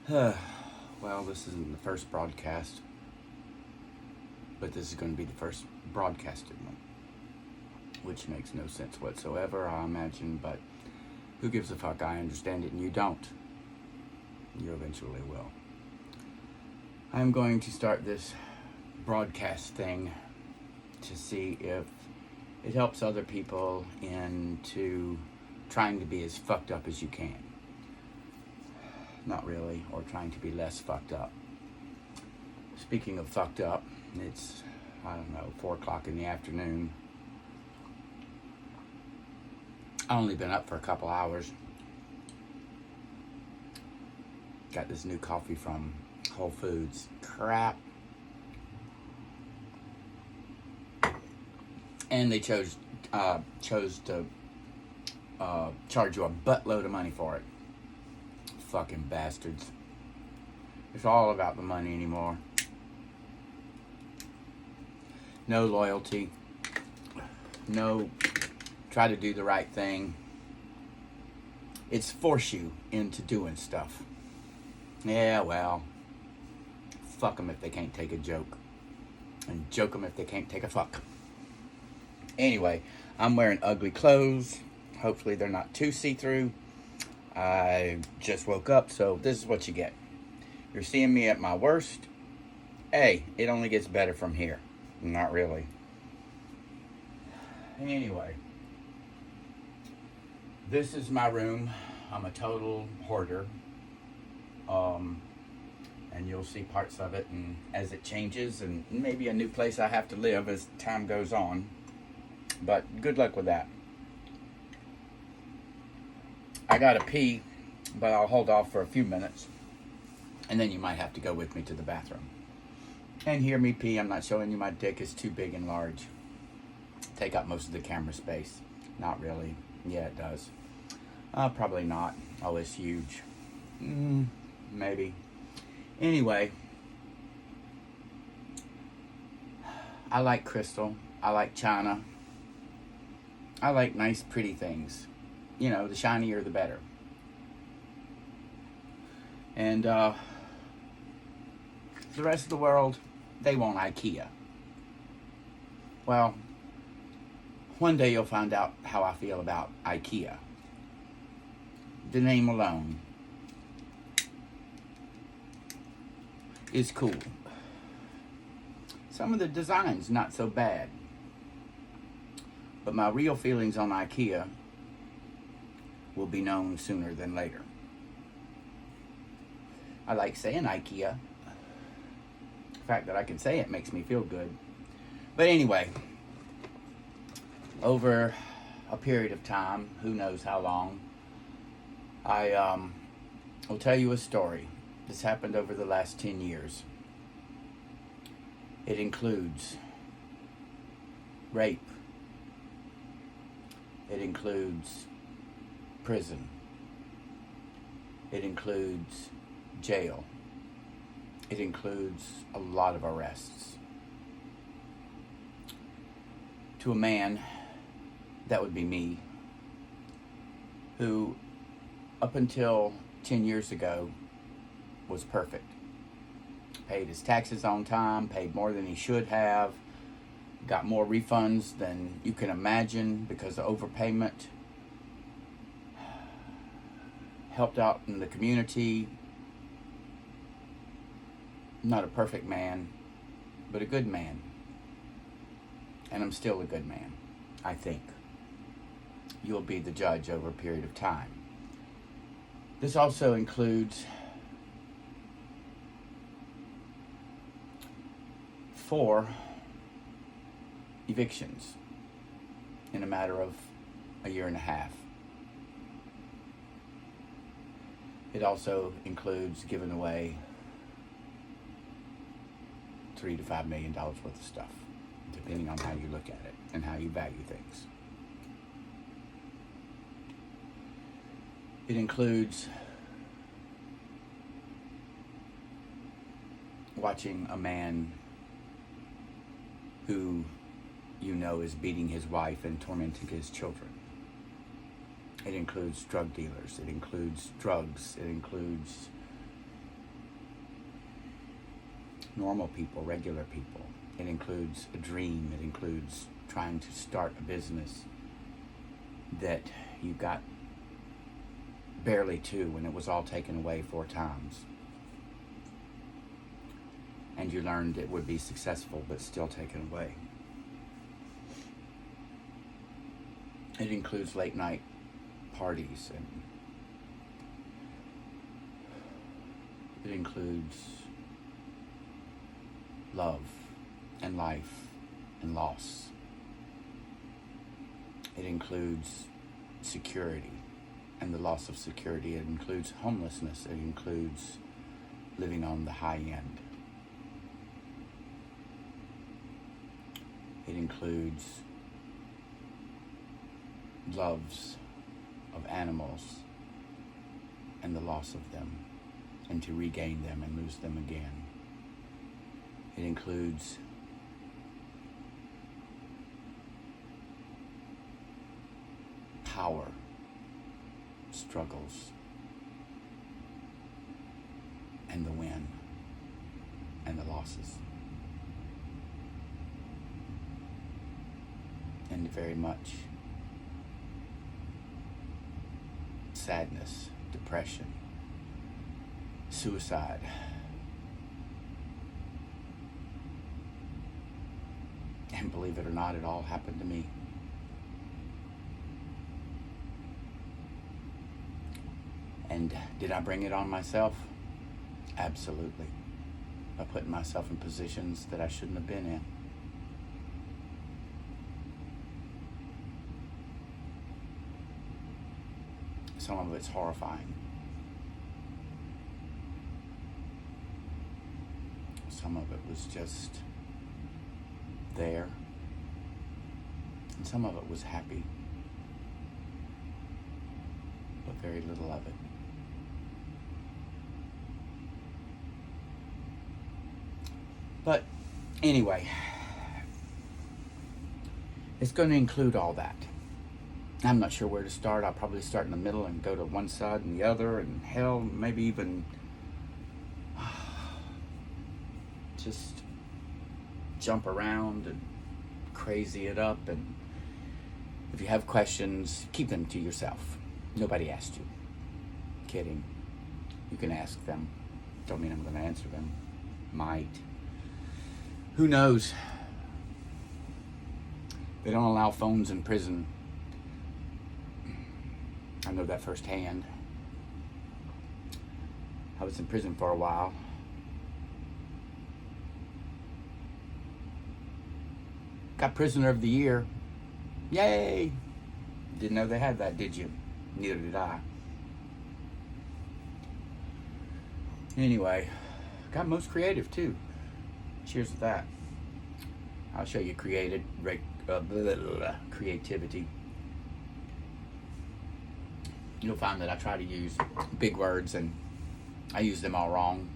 Well, this isn't the first broadcast, but this is going to be the first broadcasted one, which makes no sense whatsoever, I imagine, but who gives a fuck? I understand it and you don't. You eventually will. I'm going to start this broadcast thing to see if it helps other people into trying to be as fucked up as you can. Not really, or trying to be less fucked up. Speaking of fucked up, it's, 4 o'clock in the afternoon. I've only been up for a couple hours. Got this new coffee from Whole Foods. Crap. And they chose to charge you a buttload of money for it. Fucking bastards. It's all about the money anymore. No loyalty. No try to do the right thing. It's force you into doing stuff. Yeah, well, fuck them if they can't take a joke. And joke them if they can't take a fuck. Anyway, I'm wearing ugly clothes. Hopefully they're not too see-through. I just woke up, so this is what you get. You're seeing me at my worst. Hey, it only gets better from here. Not really. Anyway, this is my room. I'm a total hoarder. And you'll see parts of it and as it changes, and maybe a new place I have to live as time goes on. But good luck with that. I gotta pee, but I'll hold off for a few minutes. And then you might have to go with me to the bathroom. And hear me pee. I'm not showing you my dick is too big and large. Take up most of the camera space. Not really. Yeah, it does. Probably not. Oh, it's huge. Maybe. Anyway. I like crystal. I like china. I like nice, pretty things. You know, the shinier the better. And the rest of the world, they want IKEA. Well, one day you'll find out how I feel about IKEA. The name alone is cool. Some of the design's not so bad. But my real feelings on IKEA will be known sooner than later. I like saying IKEA. The fact that I can say it makes me feel good. But anyway, over a period of time, who knows how long, I will tell you a story. This happened over the last 10 years. It includes rape. It includes prison. It includes jail. It includes a lot of arrests. To a man, that would be me, who up until 10 years ago was perfect. Paid his taxes on time, paid more than he should have, got more refunds than you can imagine because of overpayment, helped out in the community. Not a perfect man, but a good man. And I'm still a good man, I think. You'll be the judge over a period of time. This also includes 4 evictions in a matter of a year and a half. It also includes giving away $3 to $5 million worth of stuff, depending on how you look at it and how you value things. It includes watching a man who you know is beating his wife and tormenting his children. It includes drug dealers. It includes drugs. It includes normal people, regular people. It includes a dream. It includes trying to start a business that you got barely to when it was all taken away 4 times. And you learned it would be successful but still taken away. It includes late night parties, and it includes love and life and loss. It includes security and the loss of security. It includes homelessness. It includes living on the high end. It includes loves of animals and the loss of them, and to regain them and lose them again. It includes power struggles and the win and the losses. And very much sadness, depression, suicide. And believe it or not, it all happened to me. And did I bring it on myself? Absolutely. By putting myself in positions that I shouldn't have been in. Some of it's horrifying. Some of it was just there. And some of it was happy. But very little of it. But anyway, it's going to include all that. I'm not sure where to start. I'll probably start in the middle and go to one side and the other, and hell, maybe even just jump around and crazy it up. And if you have questions, keep them to yourself. Nobody asked you. Kidding. You can ask them. Don't mean I'm going to answer them. Might. Who knows? They don't allow phones in prison. I know that firsthand. I was in prison for a while. Got prisoner of the year. Yay! Didn't know they had that, did you? Neither did I. Anyway, got most creative too. Cheers to that. I'll show you creativity. You'll find that I try to use big words and I use them all wrong.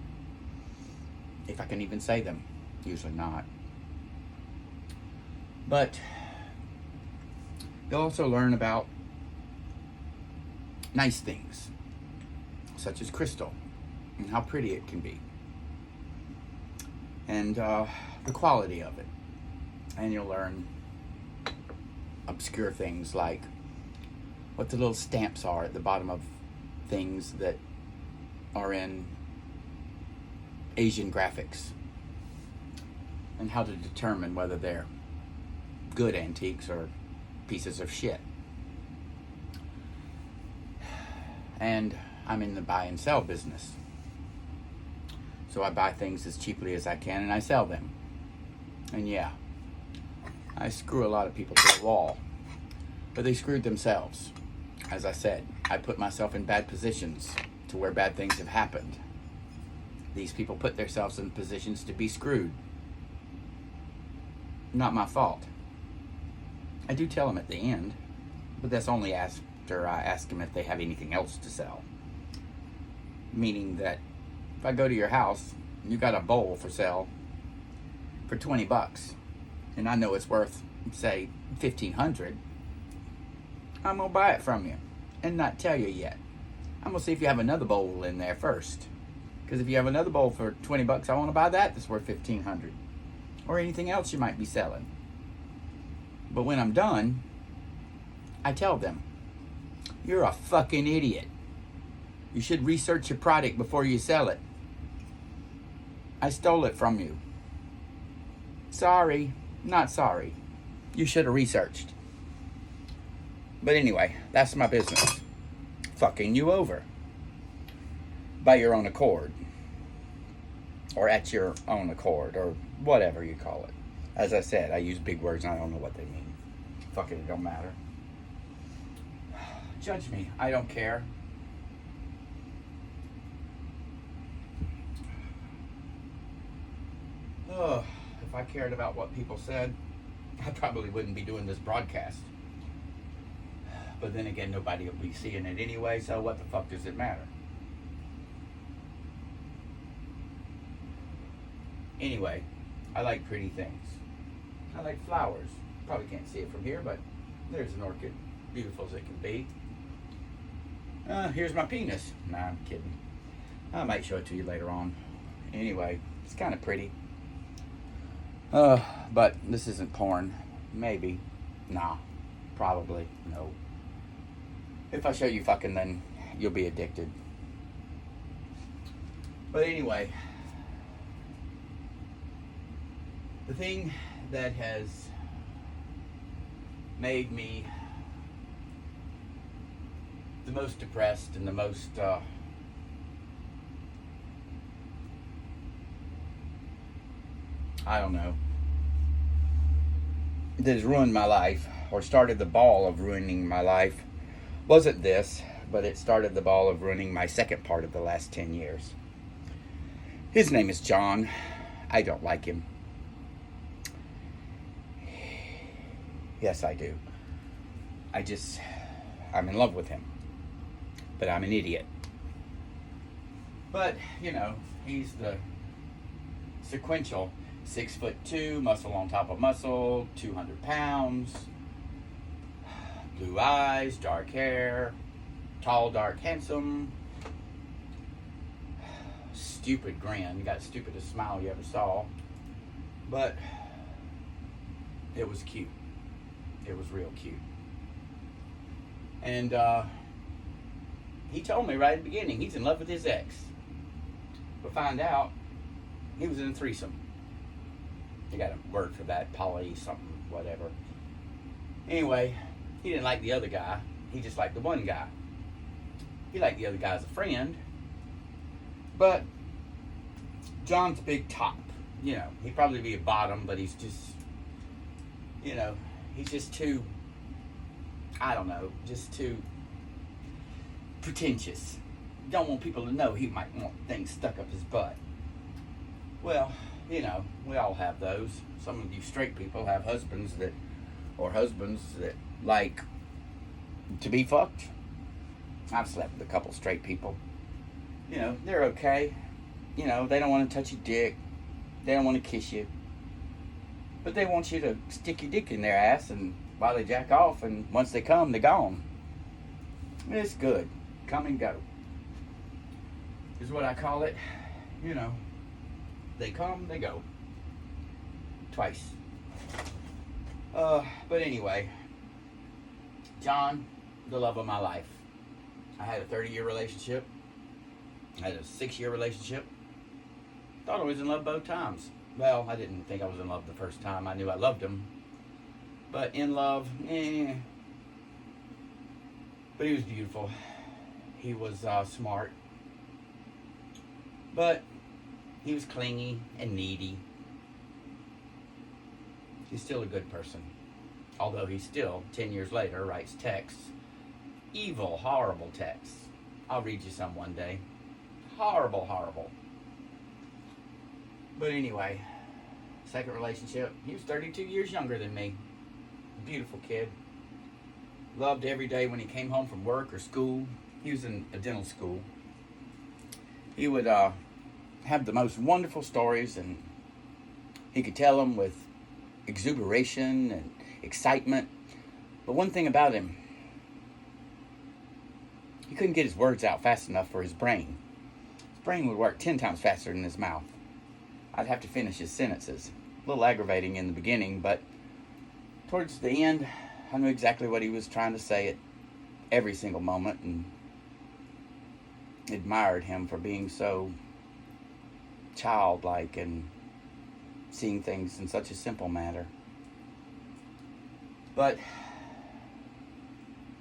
If I can even say them. Usually not. But you'll also learn about nice things, such as crystal and how pretty it can be. And the quality of it. And you'll learn obscure things like what the little stamps are at the bottom of things that are in Asian graphics, and how to determine whether they're good antiques or pieces of shit. And I'm in the buy and sell business. So I buy things as cheaply as I can and I sell them. And yeah, I screw a lot of people to the wall. But they screwed themselves. As I said, I put myself in bad positions to where bad things have happened. These people put themselves in positions to be screwed. Not my fault. I do tell them at the end, but that's only after I ask them if they have anything else to sell. Meaning that if I go to your house and you got a bowl for sale for $20 and I know it's worth, say, $1,500, I'm gonna buy it from you and not tell you yet. I'm gonna see if you have another bowl in there first. Because if you have another bowl for 20 bucks, I want to buy that that's worth 1500. Or anything else you might be selling. But when I'm done, I tell them, you're a fucking idiot. You should research your product before you sell it. I stole it from you. Sorry, not sorry. You should have researched. But anyway, that's my business. Fucking you over. By your own accord. Or at your own accord. Or whatever you call it. As I said, I use big words and I don't know what they mean. Fuck it don't matter. Judge me. I don't care. Oh, if I cared about what people said, I probably wouldn't be doing this broadcast. But then again, nobody will be seeing it anyway, so what the fuck does it matter? Anyway, I like pretty things. I like flowers. Probably can't see it from here, but there's an orchid. Beautiful as it can be. Here's my penis. Nah, I'm kidding. I might show it to you later on. Anyway, it's kind of pretty. But this isn't porn. Maybe. Nah. Probably. No. If I show you fucking, then you'll be addicted. But anyway, the thing that has made me the most depressed and the most I don't know, that has ruined my life, or started the ball of ruining my life, wasn't this, but it started the ball of ruining my second part of the last 10 years. His name is John. I don't like him. Yes, I do. I'm in love with him. But I'm an idiot. But, you know, he's the sequential 6'2", muscle on top of muscle, 200 pounds, blue eyes, dark hair, tall, dark, handsome, stupid grin, got the stupidest smile you ever saw, but it was cute. It was real cute. And he told me right at the beginning he's in love with his ex. But find out he was in a threesome. They got a word for that, poly something, whatever. Anyway, he didn't like the other guy. He just liked the one guy. He liked the other guy as a friend. But John's big top. You know, he'd probably be a bottom, but he's just, you know, he's just too, I don't know, just too pretentious. Don't want people to know he might want things stuck up his butt. Well, you know, we all have those. Some of you straight people have husbands that like to be fucked. I've slept with a couple straight people. You know, they're okay. You know, they don't want to touch your dick. They don't want to kiss you. But they want you to stick your dick in their ass and while they jack off, and once they come, they're gone. It's good. Come and go is what I call it. You know, they come, they go. Twice. But anyway, John, the love of my life. I had a 30-year relationship. I had a 6-year relationship. Thought I was in love both times. Well, I didn't think I was in love the first time. I knew I loved him. But in love, But he was beautiful. He was smart. But he was clingy and needy. He's still a good person. Although he still, 10 years later, writes texts. Evil, horrible texts. I'll read you some one day. Horrible, horrible. But anyway, second relationship. He was 32 years younger than me. Beautiful kid. Loved every day when he came home from work or school. He was in a dental school. He would have the most wonderful stories, and he could tell them with exuberation and excitement. But one thing about him, he couldn't get his words out fast enough for his brain. His brain would work 10 times faster than his mouth. I'd have to finish his sentences. A little aggravating in the beginning, but towards the end, I knew exactly what he was trying to say at every single moment, and admired him for being so childlike and seeing things in such a simple manner. But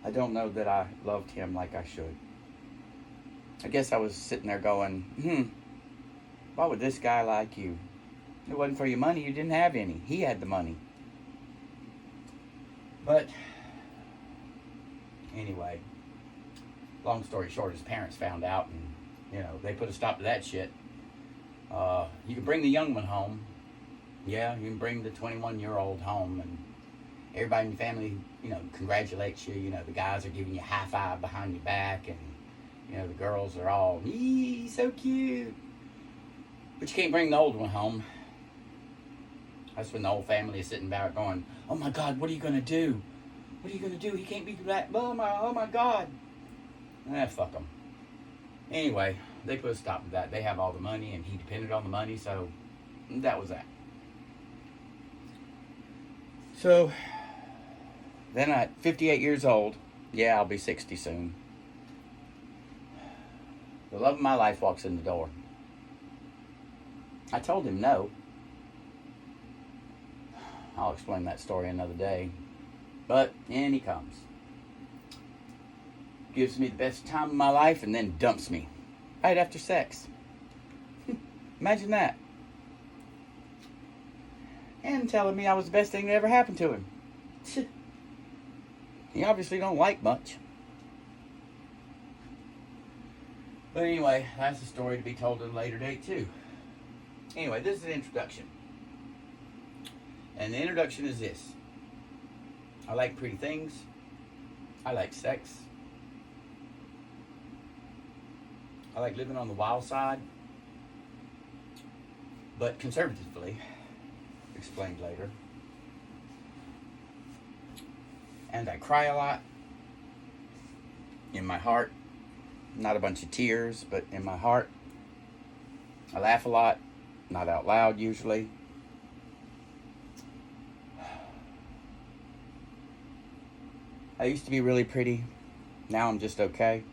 I don't know that I loved him like I should. I guess I was sitting there going, why would this guy like you? If it wasn't for your money, you didn't have any. He had the money. But anyway, long story short, his parents found out, and they put a stop to that shit. You can bring the young one home. Yeah, you can bring the 21-year-old home, and everybody in your family, congratulates you. The guys are giving you a high five behind your back, and the girls are all, "Eee, so cute." But you can't bring the old one home. That's when the whole family is sitting back going, "Oh my God, what are you gonna do? What are you gonna do? He can't be that. Oh my God." Fuck them. Anyway, they put a stop to that. They have all the money, and he depended on the money, so that was that. So then at 58 years old, yeah, I'll be 60 soon, the love of my life walks in the door. I told him no. I'll explain that story another day. But in he comes. Gives me the best time of my life and then dumps me right after sex. Imagine that. And telling me I was the best thing that ever happened to him. He obviously don't like much. But anyway, that's a story to be told at a later date too. Anyway, this is an introduction. And the introduction is this. I like pretty things. I like sex. I like living on the wild side. But conservatively. Explained later. And I cry a lot. In my heart. Not a bunch of tears, but in my heart. I laugh a lot. Not out loud usually. I used to be really pretty. Now I'm just okay.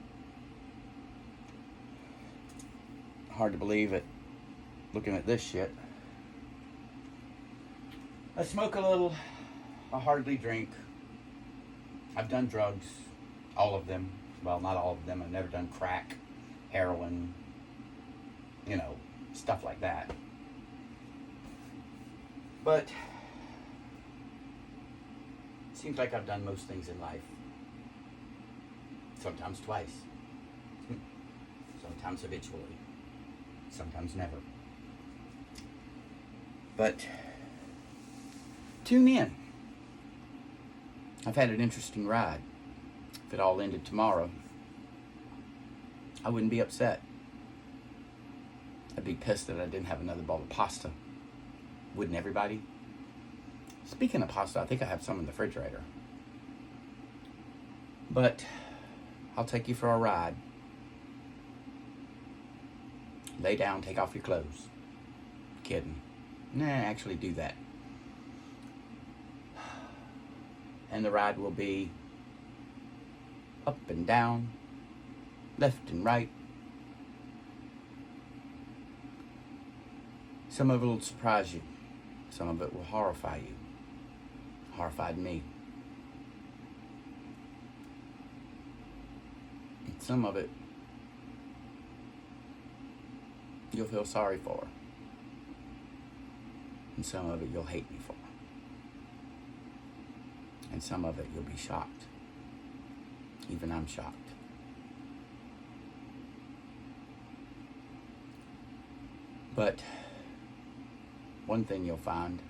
Hard to believe it, looking at this shit. I smoke a little. I hardly drink. I've done drugs. All of them. Well, not all of them. I've never done crack, heroin, stuff like that. But it seems like I've done most things in life. Sometimes twice. Sometimes habitually. Sometimes never. But tune in. I've had an interesting ride. If it all ended tomorrow, I wouldn't be upset. I'd be pissed that I didn't have another bowl of pasta. Wouldn't everybody? Speaking of pasta, I think I have some in the refrigerator. But I'll take you for a ride. Lay down, take off your clothes. Kidding. Nah, actually do that. And the ride will be up and down, left and right. Some of it will surprise you. Some of it will horrify you. Horrified me. And some of it you'll feel sorry for. And some of it you'll hate me for. And some of it you'll be shocked. Even I'm shocked. But one thing you'll find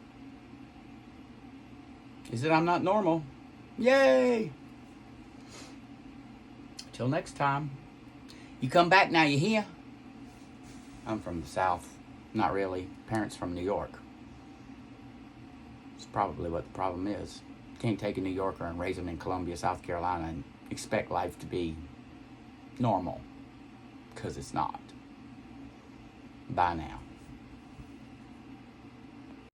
is that I'm not normal. Yay! Till next time. You come back now, you hear? I'm from the South. Not really. Parents from New York. It's probably what the problem is. Can't take a New Yorker and raise him in Columbia, South Carolina and expect life to be normal. Because it's not. Bye now.